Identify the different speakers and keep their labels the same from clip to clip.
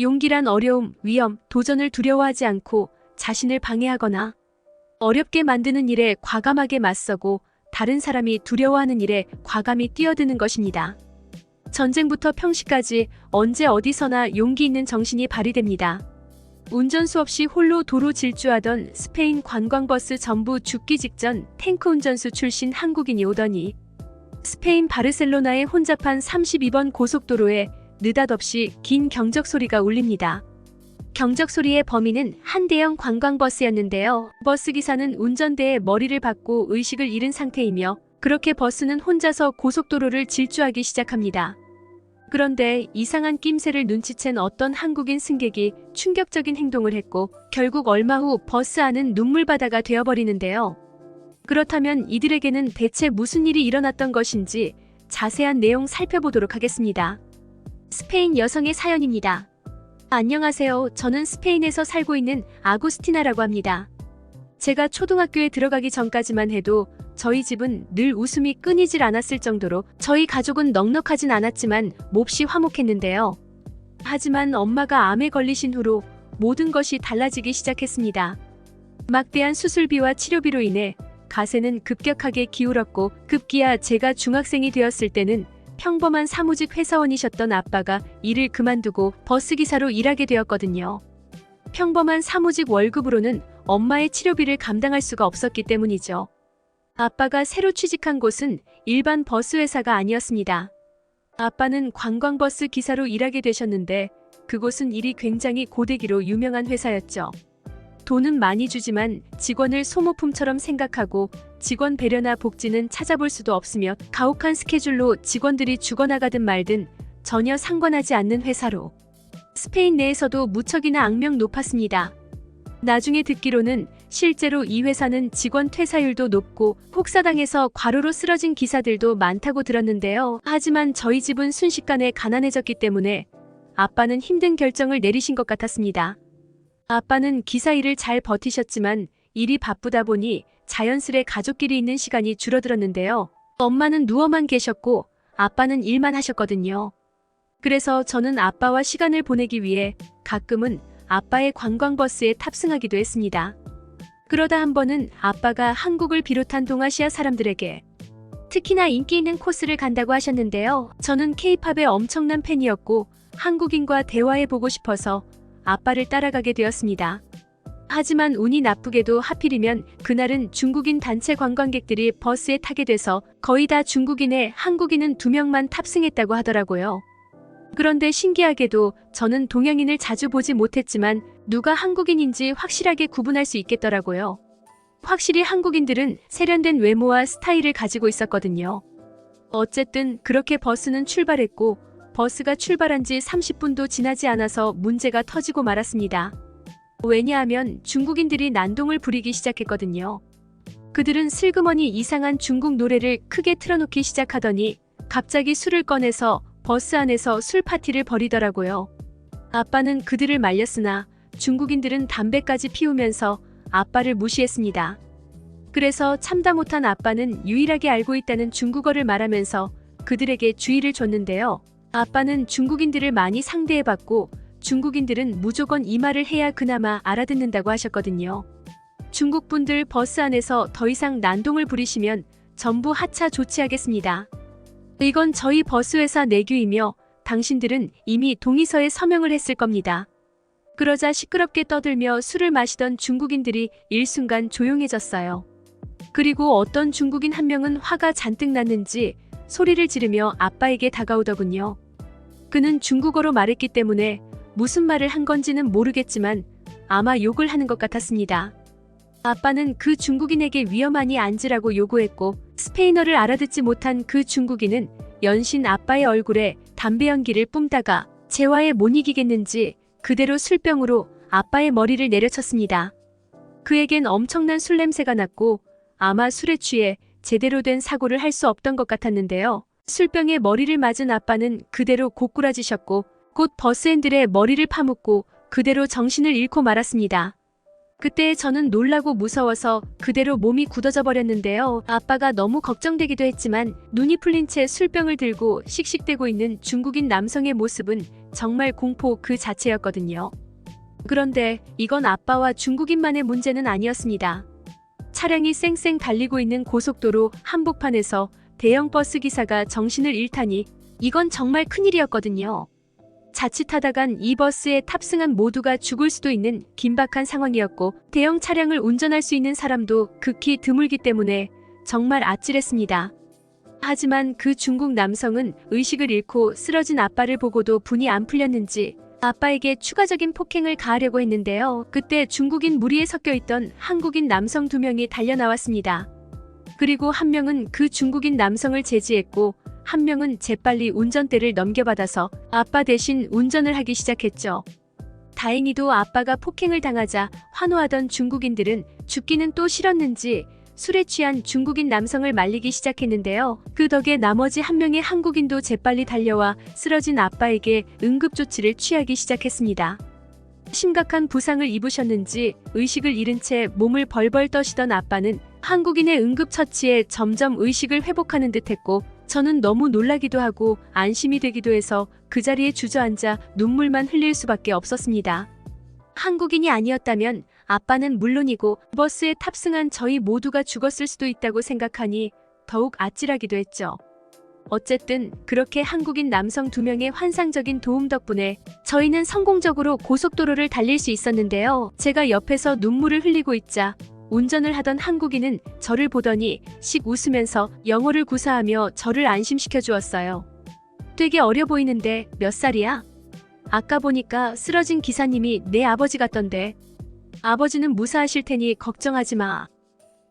Speaker 1: 용기란 어려움, 위험, 도전을 두려워하지 않고 자신을 방해하거나 어렵게 만드는 일에 과감하게 맞서고 다른 사람이 두려워하는 일에 과감히 뛰어드는 것입니다. 전쟁부터 평시까지 언제 어디서나 용기 있는 정신이 발휘됩니다. 운전수 없이 홀로 도로 질주하던 스페인 관광버스 전부 죽기 직전 탱크 운전수 출신 한국인이 오더니 스페인 바르셀로나의 혼잡한 32번 고속도로에 느닷없이 긴 경적 소리가 울립니다. 경적 소리의 범인은 한 대형 관광버스였는데요. 버스 기사는 운전대에 머리를 박고 의식을 잃은 상태이며 그렇게 버스는 혼자서 고속도로를 질주하기 시작합니다. 그런데 이상한 낌새를 눈치챈 어떤 한국인 승객이 충격적인 행동을 했고 결국 얼마 후 버스 안은 눈물바다가 되어버리는데요. 그렇다면 이들에게는 대체 무슨 일이 일어났던 것인지 자세한 내용 살펴보도록 하겠습니다. 스페인 여성의 사연입니다. 안녕하세요. 저는 스페인에서 살고 있는 아구스티나라고 합니다. 제가 초등학교에 들어가기 전까지만 해도 저희 집은 늘 웃음이 끊이질 않았을 정도로 저희 가족은 넉넉하진 않았지만 몹시 화목했는데요. 하지만 엄마가 암에 걸리신 후로 모든 것이 달라지기 시작했습니다. 막대한 수술비와 치료비로 인해 가세는 급격하게 기울었고 급기야 제가 중학생이 되었을 때는 평범한 사무직 회사원이셨던 아빠가 일을 그만두고 버스기사로 일하게 되었거든요. 평범한 사무직 월급으로는 엄마의 치료비를 감당할 수가 없었기 때문이죠. 아빠가 새로 취직한 곳은 일반 버스 회사가 아니었습니다. 아빠는 관광버스 기사로 일하게 되셨는데 그곳은 일이 굉장히 고되기로 유명한 회사였죠. 돈은 많이 주지만 직원을 소모품처럼 생각하고 직원 배려나 복지는 찾아볼 수도 없으며 가혹한 스케줄로 직원들이 죽어나가든 말든 전혀 상관하지 않는 회사로 스페인 내에서도 무척이나 악명 높았습니다. 나중에 듣기로는 실제로 이 회사는 직원 퇴사율도 높고 폭사당해서 과로로 쓰러진 기사들도 많다고 들었는데요. 하지만 저희 집은 순식간에 가난해졌기 때문에 아빠는 힘든 결정을 내리신 것 같았습니다. 아빠는 기사 일을 잘 버티셨지만 일이 바쁘다 보니 자연스레 가족끼리 있는 시간이 줄어들었는데요. 엄마는 누워만 계셨고 아빠는 일만 하셨거든요. 그래서 저는 아빠와 시간을 보내기 위해 가끔은 아빠의 관광버스에 탑승하기도 했습니다. 그러다 한 번은 아빠가 한국을 비롯한 동아시아 사람들에게 특히나 인기 있는 코스를 간다고 하셨는데요. 저는 K-팝의 엄청난 팬이었고 한국인과 대화해보고 싶어서 아빠를 따라가게 되었습니다. 하지만 운이 나쁘게도 하필이면 그날은 중국인 단체 관광객들이 버스에 타게 돼서 거의 다 중국인에 한국인은 2명만 탑승했다고 하더라고요. 그런데 신기하게도 저는 동양인을 자주 보지 못했지만 누가 한국인인지 확실하게 구분할 수 있겠더라고요. 확실히 한국인들은 세련된 외모와 스타일을 가지고 있었거든요. 어쨌든 그렇게 버스는 출발했고 버스가 출발한 지 30분도 지나지 않아서 문제가 터지고 말았습니다. 왜냐하면 중국인들이 난동을 부리기 시작했거든요. 그들은 슬그머니 이상한 중국 노래를 크게 틀어놓기 시작하더니 갑자기 술을 꺼내서 버스 안에서 술 파티를 벌이더라고요. 아빠는 그들을 말렸으나 중국인들은 담배까지 피우면서 아빠를 무시했습니다. 그래서 참다 못한 아빠는 유일하게 알고 있다는 중국어를 말하면서 그들에게 주의를 줬는데요. 아빠는 중국인들을 많이 상대해봤고 중국인들은 무조건 이 말을 해야 그나마 알아듣는다고 하셨거든요. 중국분들 버스 안에서 더 이상 난동을 부리시면 전부 하차 조치하겠습니다. 이건 저희 버스회사 내규이며 당신들은 이미 동의서에 서명을 했을 겁니다. 그러자 시끄럽게 떠들며 술을 마시던 중국인들이 일순간 조용해졌어요. 그리고 어떤 중국인 한 명은 화가 잔뜩 났는지 소리를 지르며 아빠에게 다가오더군요. 그는 중국어로 말했기 때문에 무슨 말을 한 건지는 모르겠지만 아마 욕을 하는 것 같았습니다. 아빠는 그 중국인에게 위험하니 앉으라고 요구했고 스페인어를 알아듣지 못한 그 중국인은 연신 아빠의 얼굴에 담배 연기를 뿜다가 재화에 못 이기겠는지 그대로 술병으로 아빠의 머리를 내려쳤습니다. 그에겐 엄청난 술 냄새가 났고 아마 술에 취해 제대로 된 사고를 할 수 없던 것 같았는데요. 술병에 머리를 맞은 아빠는 그대로 고꾸라지셨고 곧 버스 핸들에 머리를 파묻고 그대로 정신을 잃고 말았습니다. 그때 저는 놀라고 무서워서 그대로 몸이 굳어져 버렸는데요. 아빠가 너무 걱정되기도 했지만 눈이 풀린 채 술병을 들고 씩씩대고 있는 중국인 남성의 모습은 정말 공포 그 자체였거든요. 그런데 이건 아빠와 중국인만의 문제는 아니었습니다. 차량이 쌩쌩 달리고 있는 고속도로 한복판에서 대형 버스 기사가 정신을 잃다니 이건 정말 큰일이었거든요. 자칫하다간 이 버스에 탑승한 모두가 죽을 수도 있는 긴박한 상황이었고 대형 차량을 운전할 수 있는 사람도 극히 드물기 때문에 정말 아찔했습니다. 하지만 그 중국 남성은 의식을 잃고 쓰러진 아빠를 보고도 분이 안 풀렸는지 아빠에게 추가적인 폭행을 가하려고 했는데요. 그때 중국인 무리에 섞여 있던 한국인 남성 2명이 달려나왔습니다. 그리고 한 명은 그 중국인 남성을 제지했고 한 명은 재빨리 운전대를 넘겨받아서 아빠 대신 운전을 하기 시작했죠. 다행히도 아빠가 폭행을 당하자 환호하던 중국인들은 죽기는 또 싫었는지 술에 취한 중국인 남성을 말리기 시작했는데요. 그 덕에 나머지 한 명의 한국인도 재빨리 달려와 쓰러진 아빠에게 응급조치를 취하기 시작했습니다. 심각한 부상을 입으셨는지 의식을 잃은 채 몸을 벌벌 떠시던 아빠는 한국인의 응급처치에 점점 의식을 회복하는 듯했고 저는 너무 놀라기도 하고 안심이 되기도 해서 그 자리에 주저앉아 눈물만 흘릴 수밖에 없었습니다. 한국인이 아니었다면 아빠는 물론이고 버스에 탑승한 저희 모두가 죽었을 수도 있다고 생각하니 더욱 아찔하기도 했죠. 어쨌든 그렇게 한국인 남성 2명의 환상적인 도움 덕분에 저희는 성공적으로 고속도로를 달릴 수 있었는데요. 제가 옆에서 눈물을 흘리고 있자 운전을 하던 한국인은 저를 보더니 씩 웃으면서 영어를 구사하며 저를 안심시켜 주었어요. 되게 어려 보이는데 몇 살이야? 아까 보니까 쓰러진 기사님이 내 아버지 같던데. 아버지는 무사하실 테니 걱정하지 마.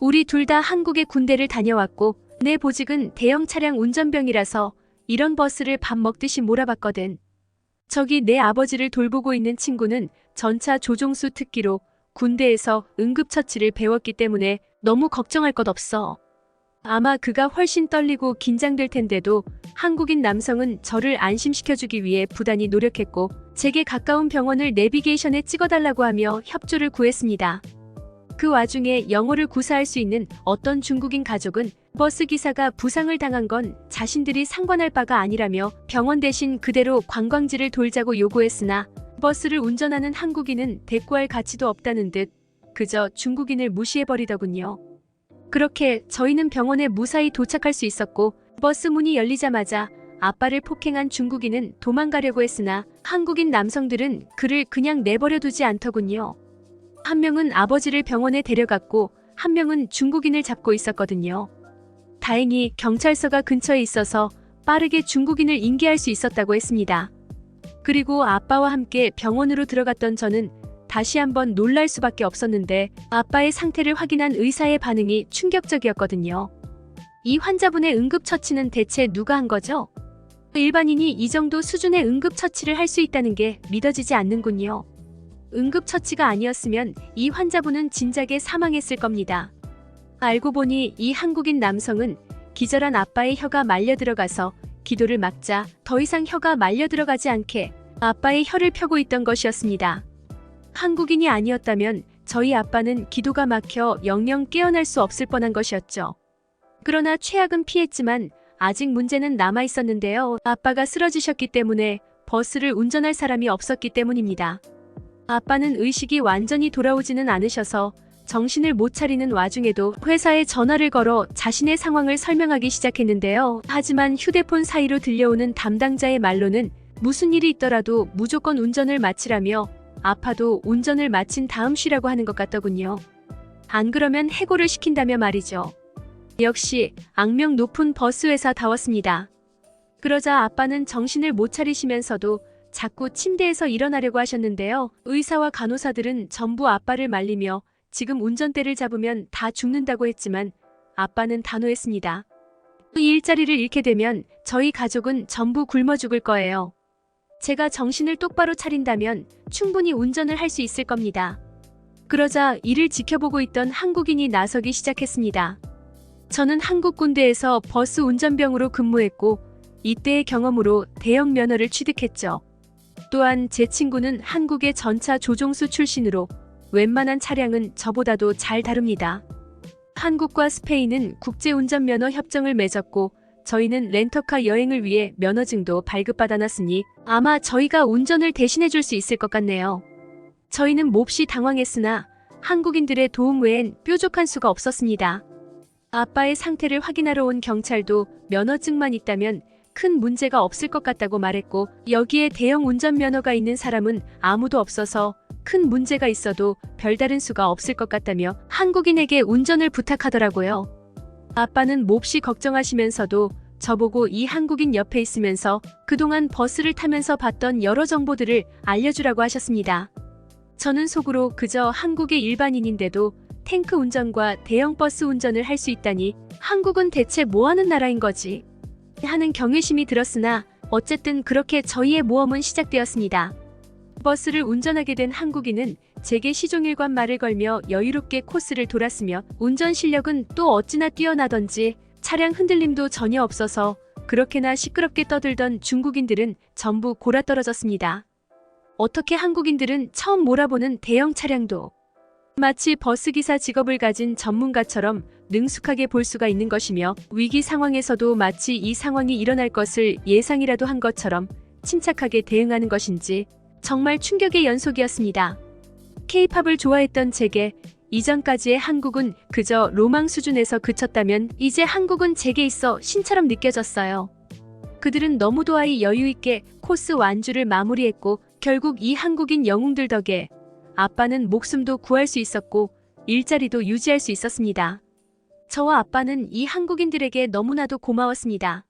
Speaker 1: 우리 둘 다 한국의 군대를 다녀왔고 내 보직은 대형 차량 운전병이라서 이런 버스를 밥 먹듯이 몰아봤거든. 저기 내 아버지를 돌보고 있는 친구는 전차 조종수 특기로 군대에서 응급처치를 배웠기 때문에 너무 걱정할 것 없어. 아마 그가 훨씬 떨리고 긴장될 텐데도 한국인 남성은 저를 안심시켜주기 위해 부단히 노력했고 제게 가까운 병원을 내비게이션에 찍어달라고 하며 협조를 구했습니다. 그 와중에 영어를 구사할 수 있는 어떤 중국인 가족은 버스 기사가 부상을 당한 건 자신들이 상관할 바가 아니라며 병원 대신 그대로 관광지를 돌자고 요구했으나 버스를 운전하는 한국인은 대꾸할 가치도 없다는 듯 그저 중국인을 무시해버리더군요. 그렇게 저희는 병원에 무사히 도착할 수 있었고 버스 문이 열리자마자 아빠를 폭행한 중국인은 도망가려고 했으나 한국인 남성들은 그를 그냥 내버려두지 않더군요. 한 명은 아버지를 병원에 데려갔고 한 명은 중국인을 잡고 있었거든요. 다행히 경찰서가 근처에 있어서 빠르게 중국인을 인계할 수 있었다고 했습니다. 그리고 아빠와 함께 병원으로 들어갔던 저는 다시 한번 놀랄 수밖에 없었는데 아빠의 상태를 확인한 의사의 반응이 충격적이었거든요. 이 환자분의 응급처치는 대체 누가 한 거죠? 일반인이 이 정도 수준의 응급처치를 할 수 있다는 게 믿어지지 않는군요. 응급처치가 아니었으면 이 환자분은 진작에 사망했을 겁니다. 알고 보니 이 한국인 남성은 기절한 아빠의 혀가 말려 들어가서 기도를 막자 더 이상 혀가 말려 들어가지 않게 아빠의 혀를 펴고 있던 것이었습니다. 한국인이 아니었다면 저희 아빠는 기도가 막혀 영영 깨어날 수 없을 뻔한 것이었죠. 그러나 최악은 피했지만 아직 문제는 남아 있었는데요. 아빠가 쓰러지셨기 때문에 버스를 운전할 사람이 없었기 때문입니다. 아빠는 의식이 완전히 돌아오지는 않으셔서 정신을 못 차리는 와중에도 회사에 전화를 걸어 자신의 상황을 설명하기 시작했는데요. 하지만 휴대폰 사이로 들려오는 담당자의 말로는 무슨 일이 있더라도 무조건 운전을 마치라며 아파도 운전을 마친 다음 쉬라고 하는 것 같더군요. 안 그러면 해고를 시킨다며 말이죠. 역시 악명 높은 버스 회사다웠습니다. 그러자 아빠는 정신을 못 차리시면서도 자꾸 침대에서 일어나려고 하셨는데요. 의사와 간호사들은 전부 아빠를 말리며 지금 운전대를 잡으면 다 죽는다고 했지만 아빠는 단호했습니다. 이 일자리를 잃게 되면 저희 가족은 전부 굶어 죽을 거예요. 제가 정신을 똑바로 차린다면 충분히 운전을 할 수 있을 겁니다. 그러자 이를 지켜보고 있던 한국인이 나서기 시작했습니다. 저는 한국 군대에서 버스 운전병으로 근무했고 이때의 경험으로 대형 면허를 취득했죠. 또한 제 친구는 한국의 전차 조종수 출신으로 웬만한 차량은 저보다도 잘 다룹니다. 한국과 스페인은 국제운전면허 협정을 맺었고 저희는 렌터카 여행을 위해 면허증도 발급받아놨으니 아마 저희가 운전을 대신해 줄 수 있을 것 같네요. 저희는 몹시 당황했으나 한국인들의 도움 외엔 뾰족한 수가 없었습니다. 아빠의 상태를 확인하러 온 경찰도 면허증만 있다면 큰 문제가 없을 것 같다고 말했고 여기에 대형 운전면허가 있는 사람은 아무도 없어서 큰 문제가 있어도 별다른 수가 없을 것 같다며 한국인에게 운전을 부탁하더라고요. 아빠는 몹시 걱정하시면서도 저보고 이 한국인 옆에 있으면서 그동안 버스를 타면서 봤던 여러 정보들을 알려주라고 하셨습니다. 저는 속으로 그저 한국의 일반인인데도 탱크 운전과 대형 버스 운전을 할 수 있다니 한국은 대체 뭐하는 나라인 거지? 하는 경외심이 들었으나 어쨌든 그렇게 저희의 모험은 시작되었습니다. 버스를 운전하게 된 한국인은 제게 시종일관 말을 걸며 여유롭게 코스를 돌았으며 운전 실력은 또 어찌나 뛰어나던지 차량 흔들림도 전혀 없어서 그렇게나 시끄럽게 떠들던 중국인들은 전부 골아떨어졌습니다. 어떻게 한국인들은 처음 몰아보는 대형 차량도 마치 버스기사 직업을 가진 전문가처럼 능숙하게 볼 수가 있는 것이며 위기 상황에서도 마치 이 상황이 일어날 것을 예상이라도 한 것처럼 침착하게 대응하는 것인지 정말 충격의 연속이었습니다. K-팝을 좋아했던 제게 이전까지의 한국은 그저 로망 수준에서 그쳤다면 이제 한국은 제게 있어 신처럼 느껴졌어요. 그들은 너무도 여유있게 코스 완주를 마무리했고 결국 이 한국인 영웅들 덕에 아빠는 목숨도 구할 수 있었고 일자리도 유지할 수 있었습니다. 저와 아빠는 이 한국인들에게 너무나도 고마웠습니다.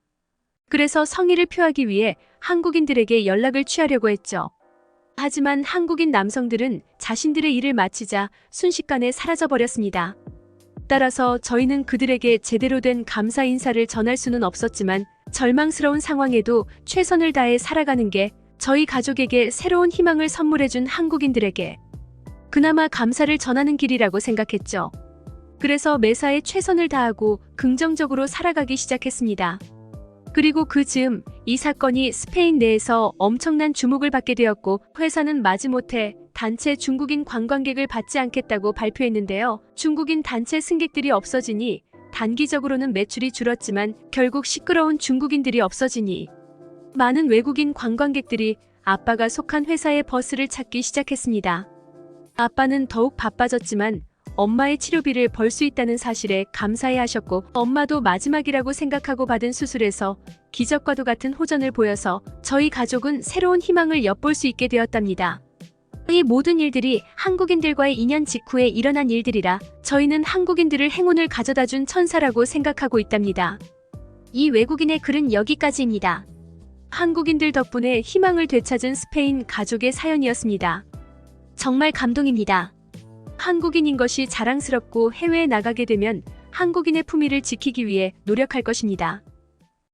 Speaker 1: 그래서 성의를 표하기 위해 한국인들에게 연락을 취하려고 했죠. 하지만 한국인 남성들은 자신들의 일을 마치자 순식간에 사라져버렸습니다. 따라서 저희는 그들에게 제대로 된 감사 인사를 전할 수는 없었지만 절망스러운 상황에도 최선을 다해 살아가는 게 저희 가족에게 새로운 희망을 선물해준 한국인들에게 그나마 감사를 전하는 길이라고 생각했죠. 그래서 매사에 최선을 다하고 긍정적으로 살아가기 시작했습니다. 그리고 그 즈음 이 사건이 스페인 내에서 엄청난 주목을 받게 되었고 회사는 마지못해 단체 중국인 관광객을 받지 않겠다고 발표했는데요. 중국인 단체 승객들이 없어지니 단기적으로는 매출이 줄었지만 결국 시끄러운 중국인들이 없어지니 많은 외국인 관광객들이 아빠가 속한 회사의 버스를 찾기 시작했습니다. 아빠는 더욱 바빠졌지만 엄마의 치료비를 벌 수 있다는 사실에 감사해하셨고 엄마도 마지막이라고 생각하고 받은 수술에서 기적과도 같은 호전을 보여서 저희 가족은 새로운 희망을 엿볼 수 있게 되었답니다. 이 모든 일들이 한국인들과의 인연 직후에 일어난 일들이라 저희는 한국인들을 행운을 가져다준 천사라고 생각하고 있답니다. 이 외국인의 글은 여기까지입니다. 한국인들 덕분에 희망을 되찾은 스페인 가족의 사연이었습니다. 정말 감동입니다. 한국인인 것이 자랑스럽고 해외에 나가게 되면 한국인의 품위를 지키기 위해 노력할 것입니다.